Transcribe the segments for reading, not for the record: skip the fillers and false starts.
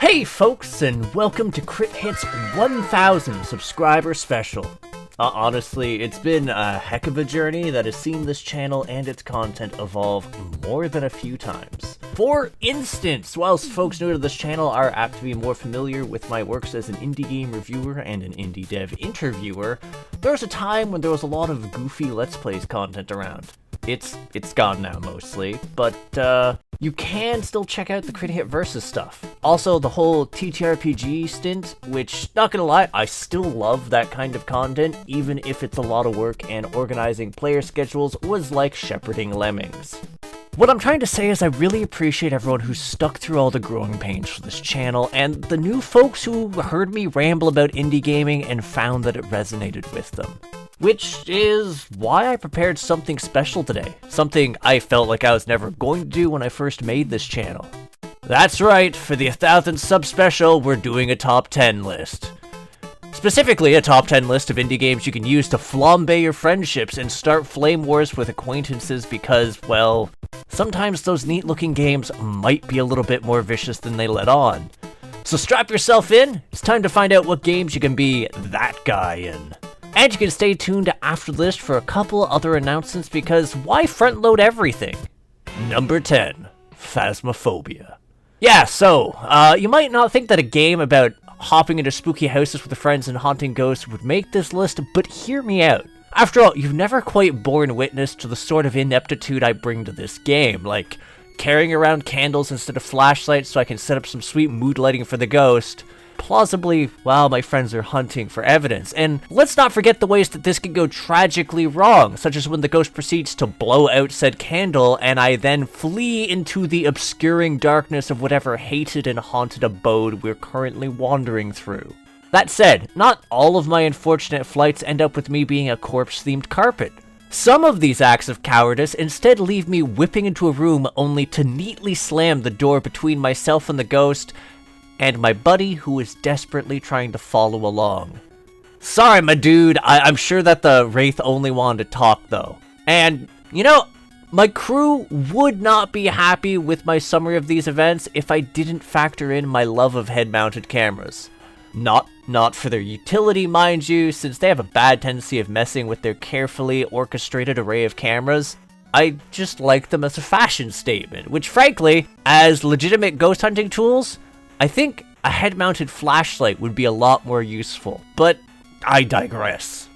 Hey folks, and welcome to Crit Hit's 1000 subscriber special. Honestly, it's been a heck of a journey that has seen this channel and its content evolve more than a few times. For instance, whilst folks new to this channel are apt to be more familiar with my works as an indie game reviewer and an indie dev interviewer, there was a time when there was a lot of goofy Let's Plays content around. It's gone now mostly, but you can still check out the Crit Hit Versus stuff. Also, the whole TTRPG stint, which, not gonna lie, I still love that kind of content, even if it's a lot of work and organizing player schedules was like shepherding lemmings. What I'm trying to say is I really appreciate everyone who stuck through all the growing pains for this channel, and the new folks who heard me ramble about indie gaming and found that it resonated with them. Which is why I prepared something special today. Something I felt like I was never going to do when I first made this channel. That's right, for the 1000th sub special, we're doing a top 10 list. Specifically, a top 10 list of indie games you can use to flambe your friendships and start flame wars with acquaintances because, well, sometimes those neat looking games might be a little bit more vicious than they let on. So strap yourself in, it's time to find out what games you can be that guy in. And you can stay tuned after the list for a couple other announcements because why front load everything? Number 10, Phasmaphobia. Yeah, so, you might not think that a game about hopping into spooky houses with friends and haunting ghosts would make this list, but hear me out. After all, you've never quite borne witness to the sort of ineptitude I bring to this game, like carrying around candles instead of flashlights so I can set up some sweet mood lighting for the ghost, plausibly while my friends are hunting for evidence. And let's not forget the ways that this can go tragically wrong, such as when the ghost proceeds to blow out said candle and I then flee into the obscuring darkness of whatever hated and haunted abode we're currently wandering through. That said, not all of my unfortunate flights end up with me being a corpse-themed carpet. Some of these acts of cowardice instead leave me whipping into a room only to neatly slam the door between myself and the ghost, and my buddy who is desperately trying to follow along. Sorry, my dude, I'm sure that the Wraith only wanted to talk, though. And, you know, my crew would not be happy with my summary of these events if I didn't factor in my love of head-mounted cameras. Not for their utility, mind you, since they have a bad tendency of messing with their carefully orchestrated array of cameras. I just like them as a fashion statement, which frankly, as legitimate ghost hunting tools, I think a head-mounted flashlight would be a lot more useful, but I digress.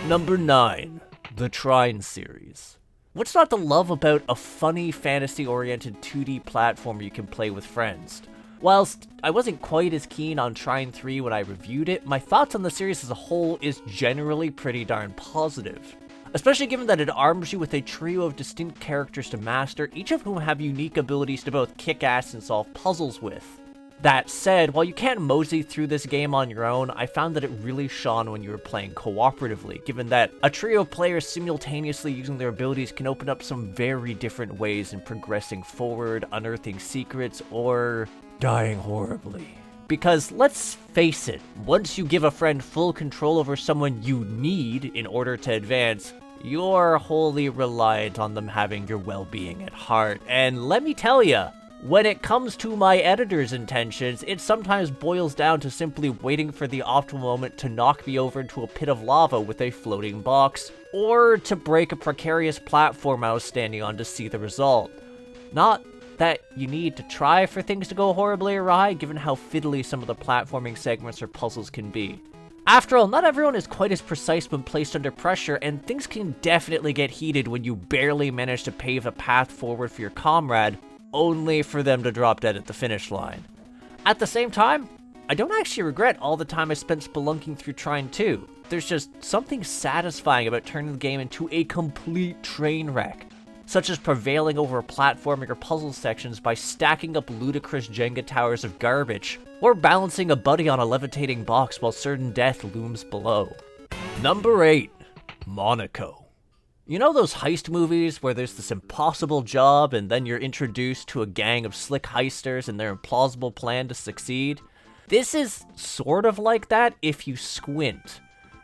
Number 9, the Trine series. What's not to love about a funny, fantasy-oriented 2D platformer you can play with friends? Whilst I wasn't quite as keen on Trine 3 when I reviewed it, my thoughts on the series as a whole is generally pretty darn positive. Especially given that it arms you with a trio of distinct characters to master, each of whom have unique abilities to both kick ass and solve puzzles with. That said, while you can't mosey through this game on your own, I found that it really shone when you were playing cooperatively, given that a trio of players simultaneously using their abilities can open up some very different ways in progressing forward, unearthing secrets, or dying horribly. Because let's face it, once you give a friend full control over someone you need in order to advance, you're wholly reliant on them having your well-being at heart, and let me tell ya, when it comes to my editor's intentions, it sometimes boils down to simply waiting for the optimal moment to knock me over into a pit of lava with a floating box, or to break a precarious platform I was standing on to see the result. Not that you need to try for things to go horribly awry, given how fiddly some of the platforming segments or puzzles can be. After all, not everyone is quite as precise when placed under pressure, and things can definitely get heated when you barely manage to pave a path forward for your comrade, only for them to drop dead at the finish line. At the same time, I don't actually regret all the time I spent spelunking through Trine 2. There's just something satisfying about turning the game into a complete train wreck, such as prevailing over platforming or puzzle sections by stacking up ludicrous Jenga towers of garbage, or balancing a buddy on a levitating box while certain death looms below. Number 8, Monaco. You know those heist movies where there's this impossible job and then you're introduced to a gang of slick heisters and their implausible plan to succeed? This is sort of like that if you squint.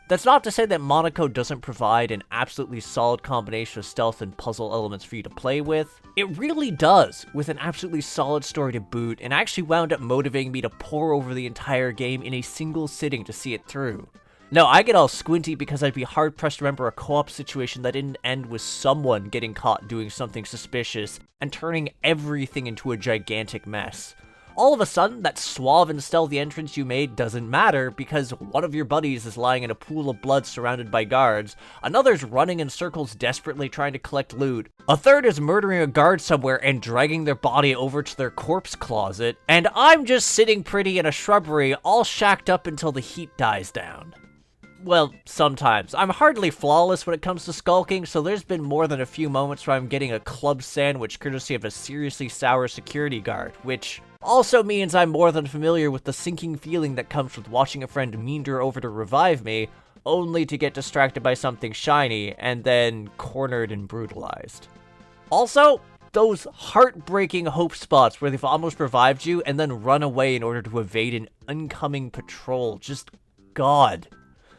That's not to say that Monaco doesn't provide an absolutely solid combination of stealth and puzzle elements for you to play with. It really does, with an absolutely solid story to boot, and actually wound up motivating me to pour over the entire game in a single sitting to see it through. No, I get all squinty because I'd be hard-pressed to remember a co-op situation that didn't end with someone getting caught doing something suspicious and turning everything into a gigantic mess. All of a sudden, that suave and stealthy entrance you made doesn't matter because one of your buddies is lying in a pool of blood surrounded by guards, another's running in circles desperately trying to collect loot, a third is murdering a guard somewhere and dragging their body over to their corpse closet, and I'm just sitting pretty in a shrubbery all shacked up until the heat dies down. Well, sometimes. I'm hardly flawless when it comes to skulking, so there's been more than a few moments where I'm getting a club sandwich courtesy of a seriously sour security guard, which also means I'm more than familiar with the sinking feeling that comes with watching a friend meander over to revive me, only to get distracted by something shiny, and then cornered and brutalized. Also, those heartbreaking hope spots where they've almost revived you and then run away in order to evade an oncoming patrol, just God.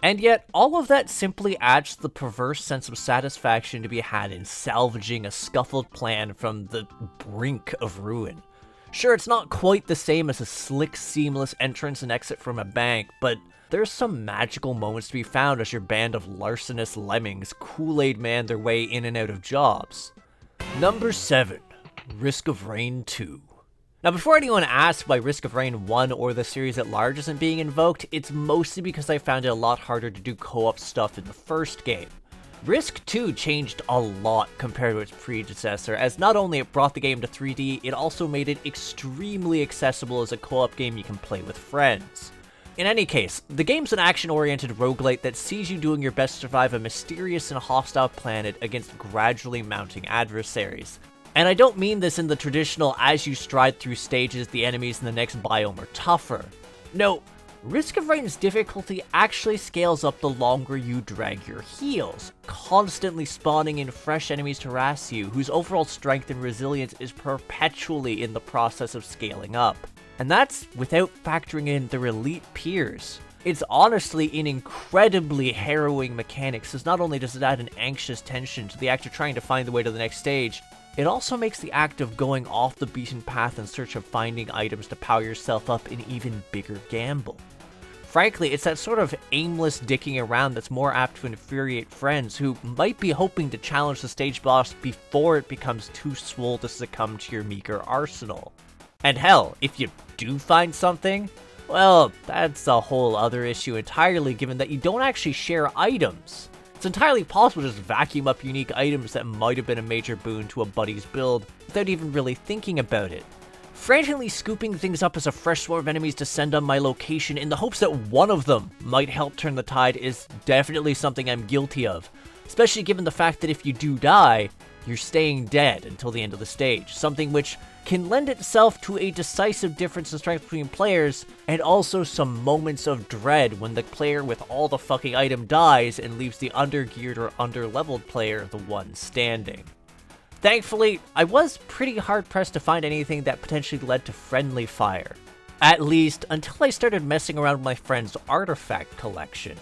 And yet, all of that simply adds to the perverse sense of satisfaction to be had in salvaging a scuffled plan from the brink of ruin. Sure, it's not quite the same as a slick, seamless entrance and exit from a bank, but there's some magical moments to be found as your band of larcenous lemmings Kool-Aid man their way in and out of jobs. Number 7. Risk of Rain 2. Now, before anyone asks why Risk of Rain 1 or the series at large isn't being invoked, it's mostly because I found it a lot harder to do co-op stuff in the first game. Risk 2 changed a lot compared to its predecessor, as not only it brought the game to 3D, it also made it extremely accessible as a co-op game you can play with friends. In any case, the game's an action-oriented roguelite that sees you doing your best to survive a mysterious and hostile planet against gradually mounting adversaries. And I don't mean this in the traditional as you stride through stages, the enemies in the next biome are tougher. No, Risk of Rain's difficulty actually scales up the longer you drag your heels, constantly spawning in fresh enemies to harass you, whose overall strength and resilience is perpetually in the process of scaling up. And that's without factoring in their elite peers. It's honestly an incredibly harrowing mechanics, as not only does it add an anxious tension to the act of trying to find the way to the next stage, it also makes the act of going off the beaten path in search of finding items to power yourself up an even bigger gamble. Frankly, it's that sort of aimless dicking around that's more apt to infuriate friends who might be hoping to challenge the stage boss before it becomes too swole to succumb to your meager arsenal. And hell, if you do find something, well, that's a whole other issue entirely, given that you don't actually share items. It's entirely possible to just vacuum up unique items that might have been a major boon to a buddy's build without even really thinking about it. Frantically scooping things up as a fresh swarm of enemies descend on my location in the hopes that one of them might help turn the tide is definitely something I'm guilty of, especially given the fact that if you do die, you're staying dead until the end of the stage, something which can lend itself to a decisive difference in strength between players, and also some moments of dread when the player with all the fucking item dies and leaves the undergeared or underleveled player the one standing. Thankfully, I was pretty hard-pressed to find anything that potentially led to friendly fire. At least, until I started messing around with my friend's artifact collection.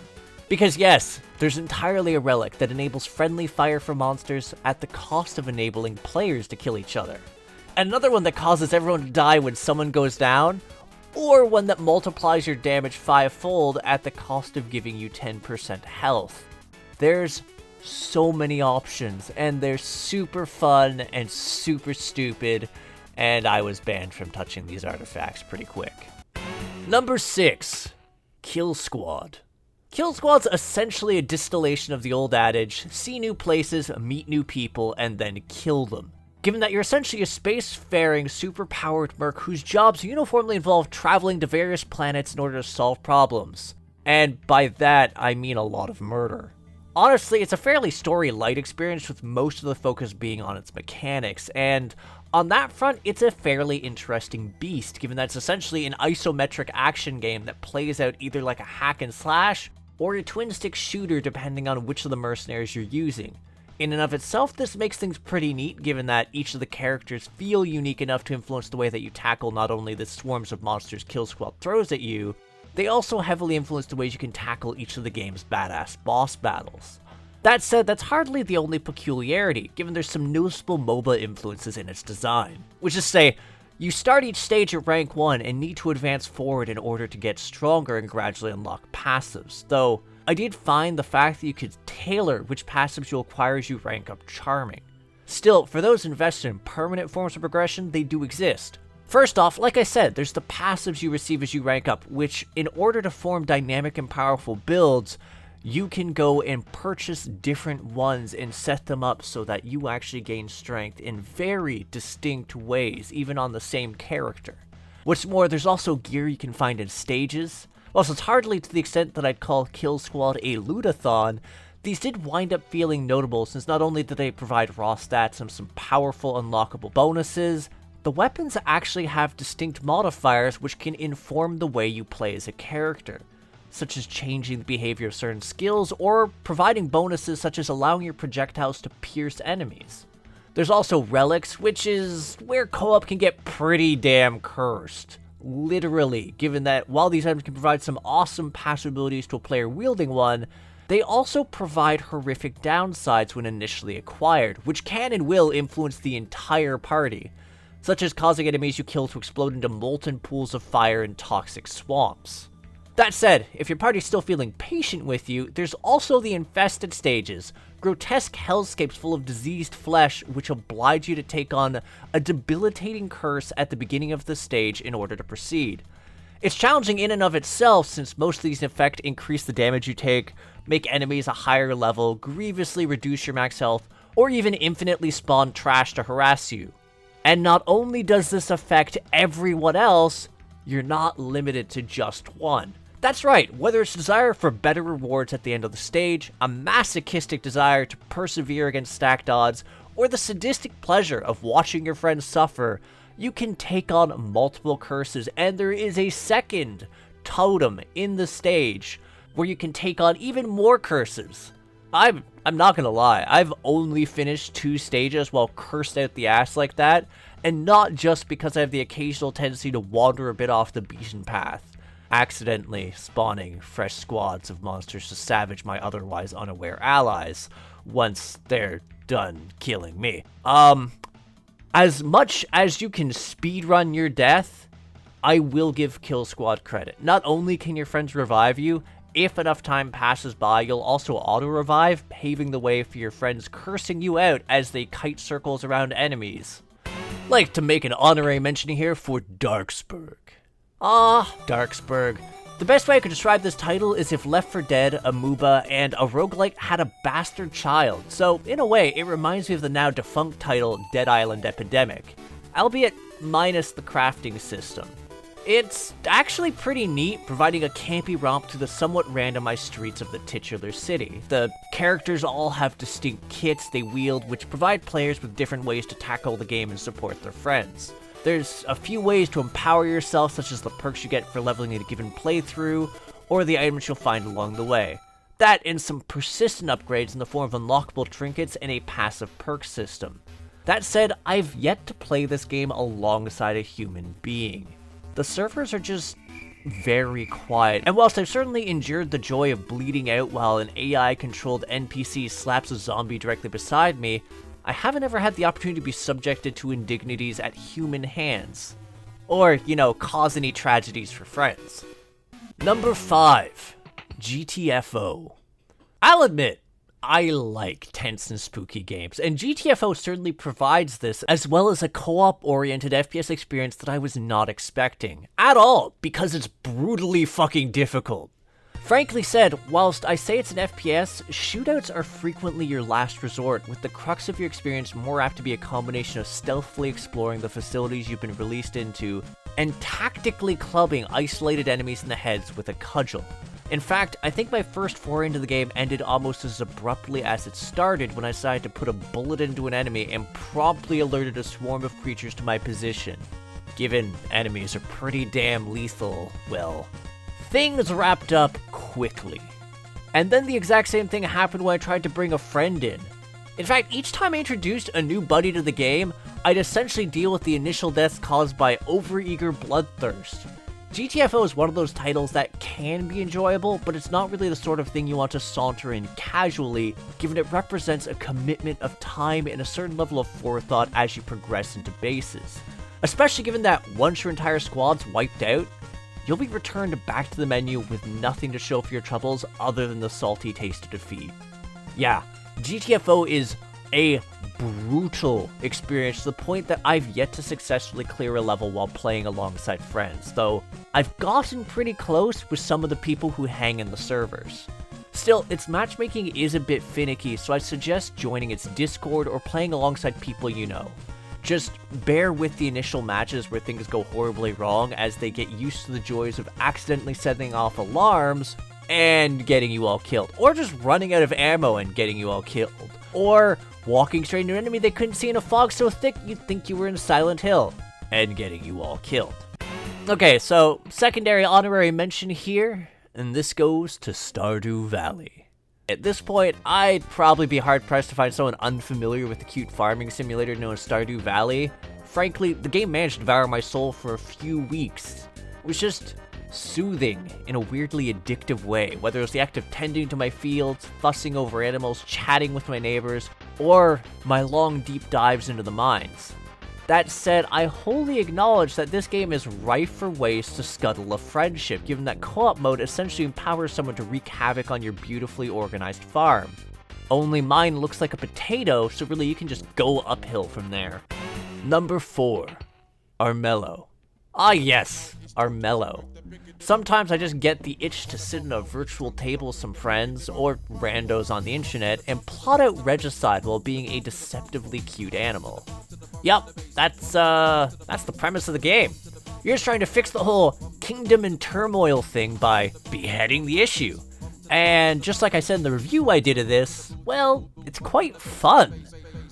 Because yes, there's entirely a relic that enables friendly fire for monsters at the cost of enabling players to kill each other. Another one that causes everyone to die when someone goes down, or one that multiplies your damage 5-fold at the cost of giving you 10% health. There's so many options, and they're super fun and super stupid, and I was banned from touching these artifacts pretty quick. Number 6. Kill Squad. Kill Squad's essentially a distillation of the old adage, see new places, meet new people, and then kill them. Given that you're essentially a spacefaring, super-powered merc whose jobs uniformly involve traveling to various planets in order to solve problems. And by that, I mean a lot of murder. Honestly, it's a fairly story-light experience with most of the focus being on its mechanics, and on that front, it's a fairly interesting beast, given that it's essentially an isometric action game that plays out either like a hack and slash, or a twin-stick shooter depending on which of the mercenaries you're using. In and of itself, this makes things pretty neat, given that each of the characters feel unique enough to influence the way that you tackle not only the swarms of monsters Kill Squad throws at you, they also heavily influence the ways you can tackle each of the game's badass boss battles. That said, that's hardly the only peculiarity, given there's some noticeable MOBA influences in its design. Which is to say, you start each stage at rank 1 and need to advance forward in order to get stronger and gradually unlock passives, though I did find the fact that you could tailor which passives you'll acquire as you rank up charming. Still, for those invested in permanent forms of progression, they do exist. First off, like I said, there's the passives you receive as you rank up, which, in order to form dynamic and powerful builds, you can go and purchase different ones and set them up so that you actually gain strength in very distinct ways, even on the same character. What's more, there's also gear you can find in stages. Whilst it's hardly to the extent that I'd call Kill Squad a lootathon, these did wind up feeling notable since not only did they provide raw stats and some powerful unlockable bonuses, the weapons actually have distinct modifiers which can inform the way you play as a character, such as changing the behavior of certain skills or providing bonuses such as allowing your projectiles to pierce enemies. There's also relics, which is where co-op can get pretty damn cursed. Literally, given that while these items can provide some awesome passive abilities to a player wielding one, they also provide horrific downsides when initially acquired, which can and will influence the entire party, such as causing enemies you kill to explode into molten pools of fire and toxic swamps. That said, if your party's still feeling patient with you, there's also the infested stages, grotesque hellscapes full of diseased flesh which oblige you to take on a debilitating curse at the beginning of the stage in order to proceed. It's challenging in and of itself since most of these in effect increase the damage you take, make enemies a higher level, grievously reduce your max health, or even infinitely spawn trash to harass you. And not only does this affect everyone else, you're not limited to just one. That's right, whether it's desire for better rewards at the end of the stage, a masochistic desire to persevere against stacked odds, or the sadistic pleasure of watching your friends suffer, you can take on multiple curses, and there is a second totem in the stage where you can take on even more curses. I'm not gonna lie, I've only finished 2 stages while cursed out the ass like that, and not just because I have the occasional tendency to wander a bit off the beaten path, accidentally spawning fresh squads of monsters to savage my otherwise unaware allies once they're done killing me. As much as you can speedrun your death, I will give Kill Squad credit. Not only can your friends revive you, if enough time passes by, you'll also auto-revive, paving the way for your friends cursing you out as they kite circles around enemies. Like to make an honorary mention here for Darksburg. Darksburg. The best way I could describe this title is if Left 4 Dead, a MOBA, and a roguelike had a bastard child, so in a way it reminds me of the now defunct title Dead Island Epidemic, albeit minus the crafting system. It's actually pretty neat, providing a campy romp through the somewhat randomized streets of the titular city. The characters all have distinct kits they wield, which provide players with different ways to tackle the game and support their friends. There's a few ways to empower yourself, such as the perks you get for leveling in a given playthrough, or the items you'll find along the way. That and some persistent upgrades in the form of unlockable trinkets and a passive perk system. That said, I've yet to play this game alongside a human being. The servers are just very quiet, and whilst I've certainly endured the joy of bleeding out while an AI-controlled NPC slaps a zombie directly beside me, I haven't ever had the opportunity to be subjected to indignities at human hands. Or, cause any tragedies for friends. Number 5. GTFO. I'll admit, I like tense and spooky games, and GTFO certainly provides this, as well as a co-op-oriented FPS experience that I was not expecting. At all, because it's brutally fucking difficult. Frankly said, whilst I say it's an FPS, shootouts are frequently your last resort, with the crux of your experience more apt to be a combination of stealthily exploring the facilities you've been released into, and tactically clubbing isolated enemies in the heads with a cudgel. In fact, I think my first foray into the game ended almost as abruptly as it started when I decided to put a bullet into an enemy and promptly alerted a swarm of creatures to my position. Given enemies are pretty damn lethal, well, things wrapped up quickly. And then the exact same thing happened when I tried to bring a friend in. In fact, each time I introduced a new buddy to the game, I'd essentially deal with the initial deaths caused by overeager bloodthirst. GTFO is one of those titles that can be enjoyable, but it's not really the sort of thing you want to saunter in casually, given it represents a commitment of time and a certain level of forethought as you progress into bases. Especially given that once your entire squad's wiped out, you'll be returned back to the menu with nothing to show for your troubles other than the salty taste of defeat. Yeah, GTFO is a brutal experience to the point that I've yet to successfully clear a level while playing alongside friends, though I've gotten pretty close with some of the people who hang in the servers. Still, its matchmaking is a bit finicky, so I'd suggest joining its Discord or playing alongside people you know. Just bear with the initial matches where things go horribly wrong as they get used to the joys of accidentally setting off alarms and getting you all killed, or just running out of ammo and getting you all killed, or walking straight into an enemy they couldn't see in a fog so thick you'd think you were in Silent Hill and getting you all killed. Okay, so secondary honorary mention here, and this goes to Stardew Valley. At this point, I'd probably be hard-pressed to find someone unfamiliar with the cute farming simulator known as Stardew Valley. Frankly, the game managed to devour my soul for a few weeks. It was just soothing in a weirdly addictive way, whether it was the act of tending to my fields, fussing over animals, chatting with my neighbors, or my long deep dives into the mines. That said, I wholly acknowledge that this game is rife for ways to scuttle a friendship, given that co-op mode essentially empowers someone to wreak havoc on your beautifully organized farm. Only mine looks like a potato, so really you can just go uphill from there. Number 4. Armello. Ah yes, Armello. Sometimes I just get the itch to sit in a virtual table with some friends, or randos on the internet, and plot out regicide while being a deceptively cute animal. Yup, that's the premise of the game. You're just trying to fix the whole kingdom in turmoil thing by beheading the issue. And just like I said in the review I did of this, well, it's quite fun.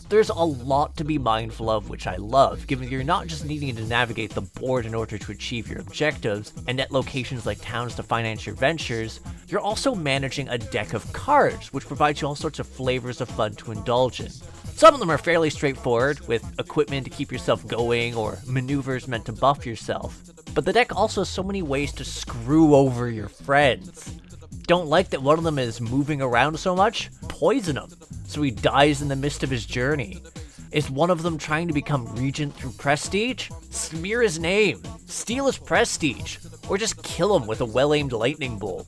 There's a lot to be mindful of, which I love, given that you're not just needing to navigate the board in order to achieve your objectives, and at locations like towns to finance your ventures, you're also managing a deck of cards, which provides you all sorts of flavors of fun to indulge in. Some of them are fairly straightforward, with equipment to keep yourself going, or maneuvers meant to buff yourself. But the deck also has so many ways to screw over your friends. Don't like that one of them is moving around so much? Poison him, so he dies in the midst of his journey. Is one of them trying to become regent through prestige? Smear his name, steal his prestige, or just kill him with a well-aimed lightning bolt.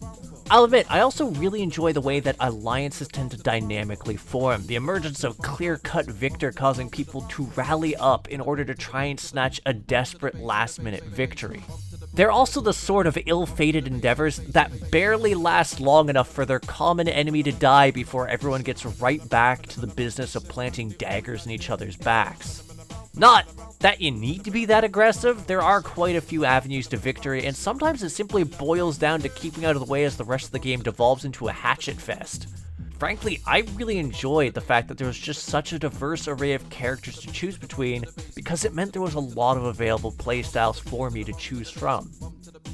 I'll admit, I also really enjoy the way that alliances tend to dynamically form, the emergence of clear-cut victor causing people to rally up in order to try and snatch a desperate last-minute victory. They're also the sort of ill-fated endeavors that barely last long enough for their common enemy to die before everyone gets right back to the business of planting daggers in each other's backs. Not that you need to be that aggressive, there are quite a few avenues to victory, and sometimes it simply boils down to keeping out of the way as the rest of the game devolves into a hatchet fest. Frankly, I really enjoyed the fact that there was just such a diverse array of characters to choose between, because it meant there was a lot of available playstyles for me to choose from.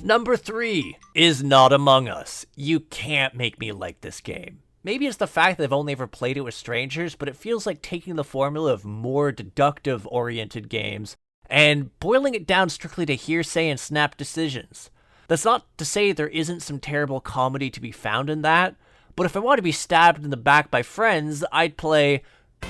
Number 3 is Not Among Us. You can't make me like this game. Maybe it's the fact that I've only ever played it with strangers, but it feels like taking the formula of more deductive-oriented games and boiling it down strictly to hearsay and snap decisions. That's not to say there isn't some terrible comedy to be found in that, but if I want to be stabbed in the back by friends, I'd play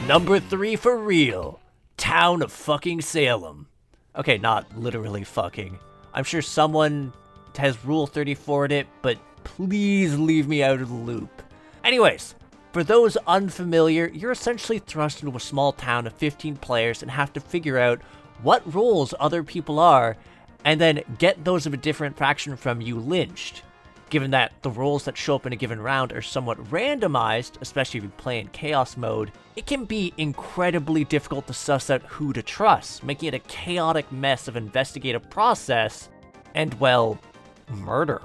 Number 3 for real, Town of fucking Salem. Okay, not literally fucking. I'm sure someone has Rule 34 in it, but please leave me out of the loop. Anyways, for those unfamiliar, you're essentially thrust into a small town of 15 players and have to figure out what roles other people are, and then get those of a different faction from you lynched. Given that the roles that show up in a given round are somewhat randomized, especially if you play in chaos mode, it can be incredibly difficult to suss out who to trust, making it a chaotic mess of investigative process and, well, murder.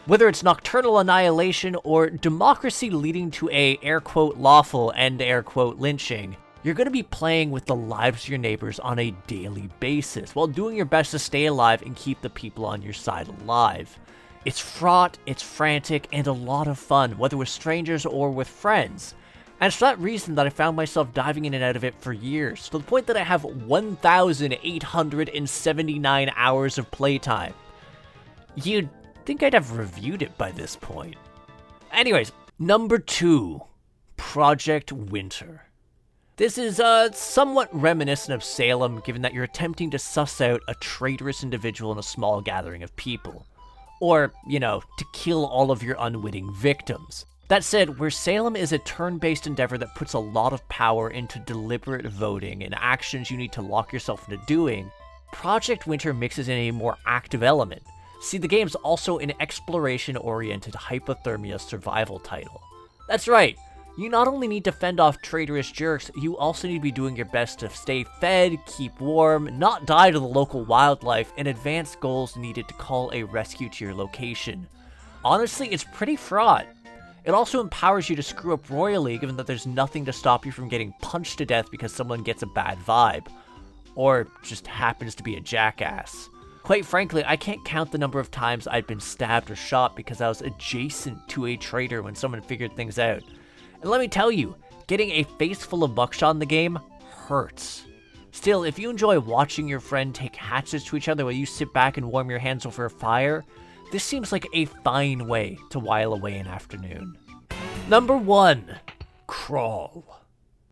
Whether it's nocturnal annihilation or democracy leading to a air-quote lawful and air-quote lynching, you're going to be playing with the lives of your neighbors on a daily basis, while doing your best to stay alive and keep the people on your side alive. It's fraught, it's frantic, and a lot of fun, whether with strangers or with friends. And it's for that reason that I found myself diving in and out of it for years, to the point that I have 1,879 hours of playtime. You'd think I'd have reviewed it by this point. Anyways, number 2, Project Winter. This is somewhat reminiscent of Salem, given that you're attempting to suss out a traitorous individual in a small gathering of people. Or, to kill all of your unwitting victims. That said, where Salem is a turn-based endeavor that puts a lot of power into deliberate voting and actions you need to lock yourself into doing, Project Winter mixes in a more active element. See, the game's also an exploration-oriented hypothermia survival title. That's right, you not only need to fend off traitorous jerks, you also need to be doing your best to stay fed, keep warm, not die to the local wildlife, and advance goals needed to call a rescue to your location. Honestly, it's pretty fraught. It also empowers you to screw up royally, given that there's nothing to stop you from getting punched to death because someone gets a bad vibe. Or just happens to be a jackass. Quite frankly, I can't count the number of times I'd been stabbed or shot because I was adjacent to a traitor when someone figured things out. And let me tell you, getting a face full of buckshot in the game hurts. Still, if you enjoy watching your friend take hatchets to each other while you sit back and warm your hands over a fire, this seems like a fine way to while away an afternoon. Number 1, Crawl.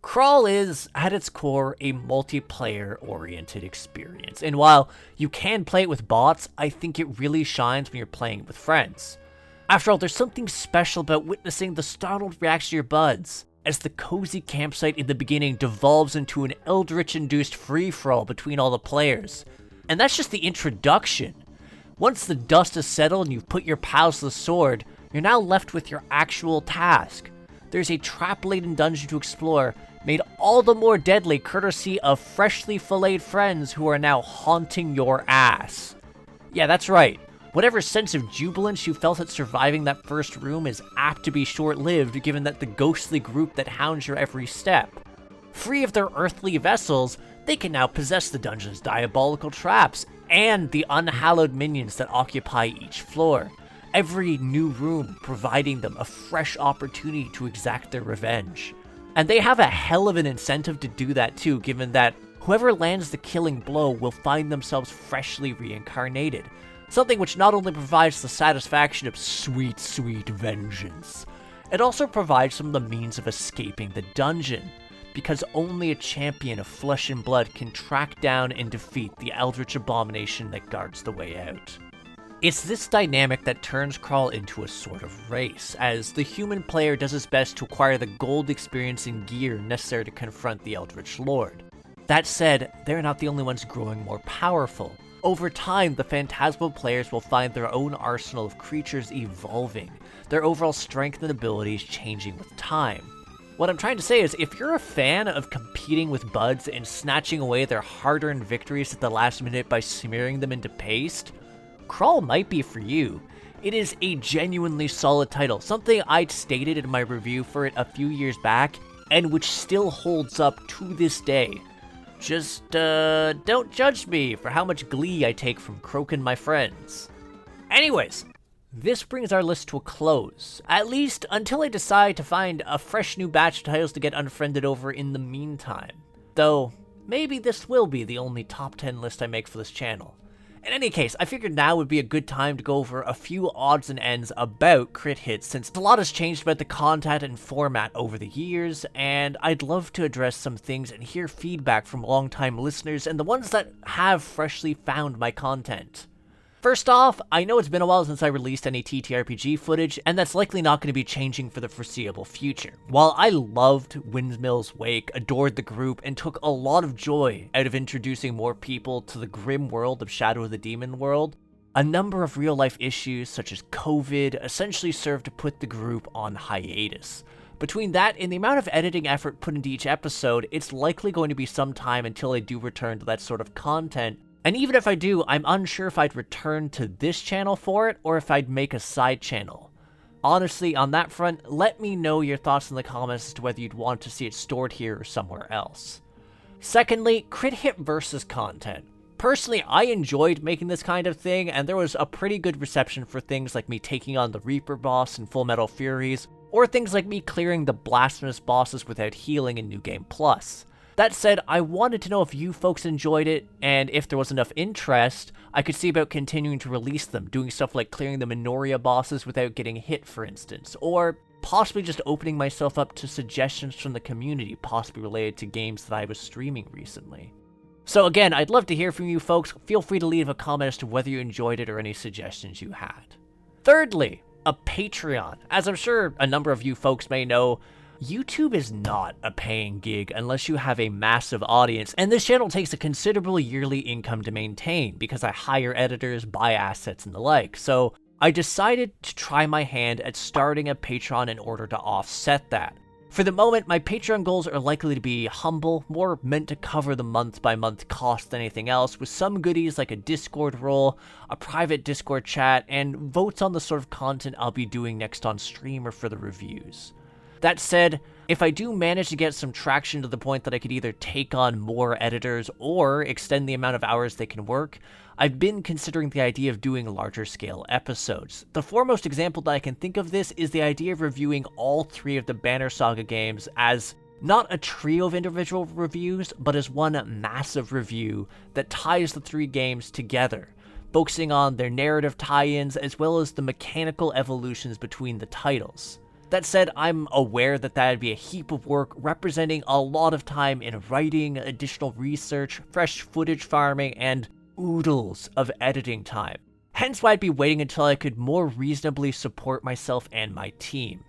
Crawl is, at its core, a multiplayer-oriented experience, and while you can play it with bots, I think it really shines when you're playing it with friends. After all, there's something special about witnessing the startled reaction of your buds, as the cozy campsite in the beginning devolves into an eldritch-induced free-for-all between all the players. And that's just the introduction. Once the dust has settled and you've put your pals to the sword, you're now left with your actual task. There's a trap-laden dungeon to explore, made all the more deadly courtesy of freshly filleted friends who are now haunting your ass. Yeah, that's right. Whatever sense of jubilance you felt at surviving that first room is apt to be short-lived, given that the ghostly group that hounds your every step. Free of their earthly vessels, they can now possess the dungeon's diabolical traps, and the unhallowed minions that occupy each floor. Every new room providing them a fresh opportunity to exact their revenge. And they have a hell of an incentive to do that too, given that whoever lands the killing blow will find themselves freshly reincarnated. Something which not only provides the satisfaction of sweet, sweet vengeance, it also provides some of the means of escaping the dungeon, because only a champion of flesh and blood can track down and defeat the eldritch abomination that guards the way out. It's this dynamic that turns Crawl into a sort of race, as the human player does his best to acquire the gold experience and gear necessary to confront the Eldritch Lord. That said, they're not the only ones growing more powerful. Over time, the Phasmaphobia players will find their own arsenal of creatures evolving, their overall strength and abilities changing with time. What I'm trying to say is, if you're a fan of competing with buds and snatching away their hard-earned victories at the last minute by smearing them into paste, Crawl might be for you. It is a genuinely solid title, something I'd stated in my review for it a few years back, and which still holds up to this day. Just, don't judge me for how much glee I take from croaking my friends. Anyways, this brings our list to a close, at least until I decide to find a fresh new batch of titles to get unfriended over in the meantime. Though, maybe this will be the only top 10 list I make for this channel. In any case, I figured now would be a good time to go over a few odds and ends about crit hits, since a lot has changed about the content and format over the years, and I'd love to address some things and hear feedback from longtime listeners and the ones that have freshly found my content. First off, I know it's been a while since I released any TTRPG footage, and that's likely not going to be changing for the foreseeable future. While I loved Windmill's Wake, adored the group, and took a lot of joy out of introducing more people to the grim world of Shadow of the Demon world, a number of real-life issues such as COVID essentially served to put the group on hiatus. Between that and the amount of editing effort put into each episode, it's likely going to be some time until I do return to that sort of content. And even if I do, I'm unsure if I'd return to this channel for it, or if I'd make a side channel. Honestly, on that front, let me know your thoughts in the comments as to whether you'd want to see it stored here or somewhere else. Secondly, crit hit versus content. Personally, I enjoyed making this kind of thing, and there was a pretty good reception for things like me taking on the Reaper boss in Full Metal Furies, or things like me clearing the blasphemous bosses without healing in New Game Plus. That said, I wanted to know if you folks enjoyed it, and if there was enough interest, I could see about continuing to release them, doing stuff like clearing the Minoria bosses without getting hit, for instance, or possibly just opening myself up to suggestions from the community, possibly related to games that I was streaming recently. So again, I'd love to hear from you folks. Feel free to leave a comment as to whether you enjoyed it or any suggestions you had. Thirdly, a Patreon. As I'm sure a number of you folks may know, YouTube is not a paying gig unless you have a massive audience, and this channel takes a considerable yearly income to maintain because I hire editors, buy assets, and the like. So I decided to try my hand at starting a Patreon in order to offset that. For the moment, my Patreon goals are likely to be humble, more meant to cover the month-by-month cost than anything else, with some goodies like a Discord role, a private Discord chat, and votes on the sort of content I'll be doing next on stream or for the reviews. That said, if I do manage to get some traction to the point that I could either take on more editors or extend the amount of hours they can work, I've been considering the idea of doing larger scale episodes. The foremost example that I can think of this is the idea of reviewing all 3 of the Banner Saga games as not a trio of individual reviews, but as one massive review that ties the 3 games together, focusing on their narrative tie-ins as well as the mechanical evolutions between the titles. That said, I'm aware that that'd be a heap of work, representing a lot of time in writing, additional research, fresh footage farming, and oodles of editing time. Hence why I'd be waiting until I could more reasonably support myself and my team.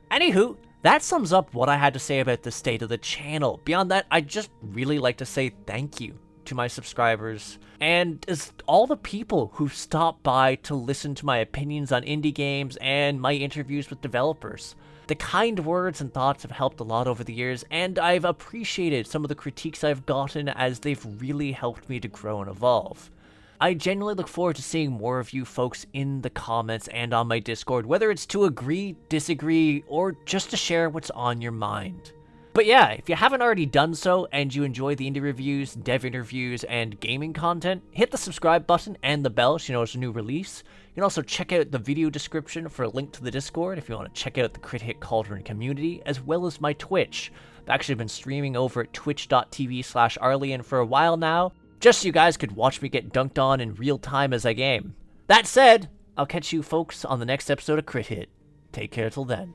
Anywho, that sums up what I had to say about the state of the channel. Beyond that, I'd just really like to say thank you to my subscribers, and as all the people who stopped by to listen to my opinions on indie games and my interviews with developers. The kind words and thoughts have helped a lot over the years, and I've appreciated some of the critiques I've gotten as they've really helped me to grow and evolve. I genuinely look forward to seeing more of you folks in the comments and on my Discord, whether it's to agree, disagree, or just to share what's on your mind. But yeah, if you haven't already done so and you enjoy the indie reviews, dev interviews, and gaming content, hit the subscribe button and the bell so you know it's a new release. You can also check out the video description for a link to the Discord if you want to check out the Crit Hit Cauldron community, as well as my Twitch. I've actually been streaming over at twitch.tv/Arlyeon for a while now, just so you guys could watch me get dunked on in real time as I game. That said, I'll catch you folks on the next episode of Crit Hit. Take care till then.